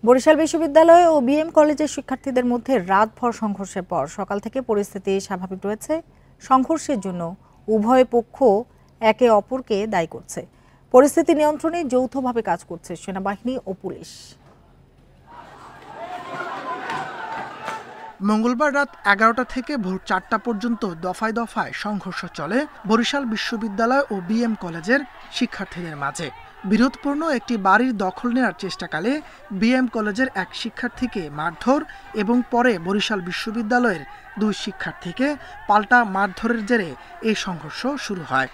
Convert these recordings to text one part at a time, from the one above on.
বরিশাল বিশ্ববিদ্যালয় ও বিএম কলেজের শিক্ষার্থীদের মধ্যে রাতভর সংঘর্ষের পর সকাল থেকে পরিস্থিতি স্বাভাবিক রয়েছে। সংঘর্ষের জন্য উভয় পক্ষ একে অপরকে দায়ী করছে। পরিস্থিতি নিয়ন্ত্রণে যৌথভাবে কাজ করছে সেনাবাহিনী ও পুলিশ। মঙ্গলবার রাত 11টা থেকে ভোর 4টা পর্যন্ত দফায় দফায় সংঘর্ষ চলে বরিশাল বিশ্ববিদ্যালয় ও বিএম কলেজের শিক্ষার্থীদের মাঝে। বিরোধপূর্ণ একটি বাড়ির দখল নেওয়ার চেষ্টাকালে বিএম কলেজের এক শিক্ষার্থীকে মারধর এবং পরে বরিশাল বিশ্ববিদ্যালয়ের 2 শিক্ষার্থীকে পাল্টা মারধরের জেরে এই সংঘর্ষ শুরু হয়।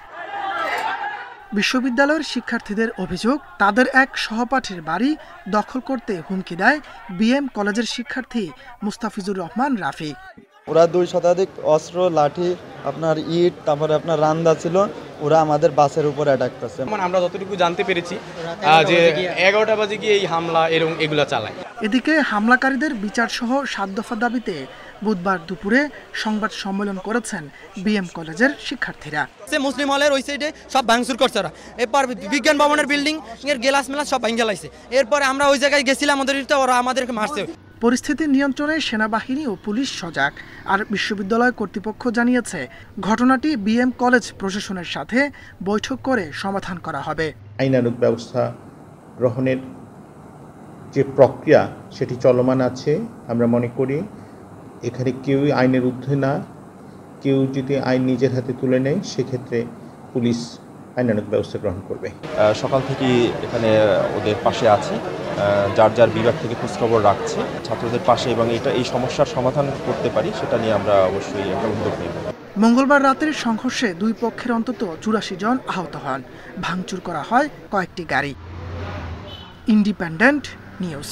বিশ্ববিদ্যালয়ের শিক্ষার্থীদের অভিযোগ, তাদের এক সহপাঠীর বাড়ি দখল করতে হুমকি দেয় বিএম কলেজের শিক্ষার্থী মুস্তাফিজুর রহমান রাফি। ওরা 2 শতাধিক অস্ত্র, লাঠি, আপনার ইট, তারপরে আপনার রান্দা ছিল, ওরা আমাদের বাসের উপর অ্যাটাক করছে। আমরা যতটুকু জানতে পেরেছি যে 11টা বাজে গিয়ে এই হামলা এগুলা চালায়। এদিকে হামলাকারীদের বিচার সহ 7 দফা দাবিতে বুধবার দুপুরে সংবাদ সম্মেলন করেছেন বিএম কলেজের শিক্ষার্থীরা। মুসলিম হলের ওই সাইডে সব ভাঙচুর করছে ওরা, এরপর বিজ্ঞান ভবনের বিল্ডিং এর গ্লাস মেলাস সব ভাঙে লাইছে। এরপরে আমরা ওই জায়গায় গেছিলাম, ওরা আমাদেরকে মারছে। পরিস্থিতি নিয়ন্ত্রণে সেনাবাহিনী ও পুলিশ সজাগ। আর বিশ্ববিদ্যালয় কর্তৃপক্ষ জানিয়েছে ঘটনাটি বিএম কলেজ প্রশাসনের সাথে বৈঠক করে সমাধান করা হবে। আইনানুগ ব্যবস্থা গ্রহণের যে প্রক্রিয়া সেটি চলমান আছে। আমরা মনে করি এখানে কেউই আইনের ঊর্ধ্বে না। কেউ যদি আইন নিজের হাতে তুলে নেয় সেক্ষেত্রে পুলিশ আইনানুগ ব্যবস্থা গ্রহণ করবে। সকাল থেকে এখানে ওদের পাশে আছি, যার যার বিভাগ থেকে খোঁজখবর রাখছে ছাত্রদের পাশে, এবং এই সমস্যার সমাধান করতে পারি সেটা নিয়ে আমরা অবশ্যই একটা উদ্যোগ নেব। মঙ্গলবার রাতের সংঘর্ষে 2 পক্ষের অন্তত 84 জন আহত হন। ভাঙচুর করা হয় কয়েকটি গাড়ি। Independent news.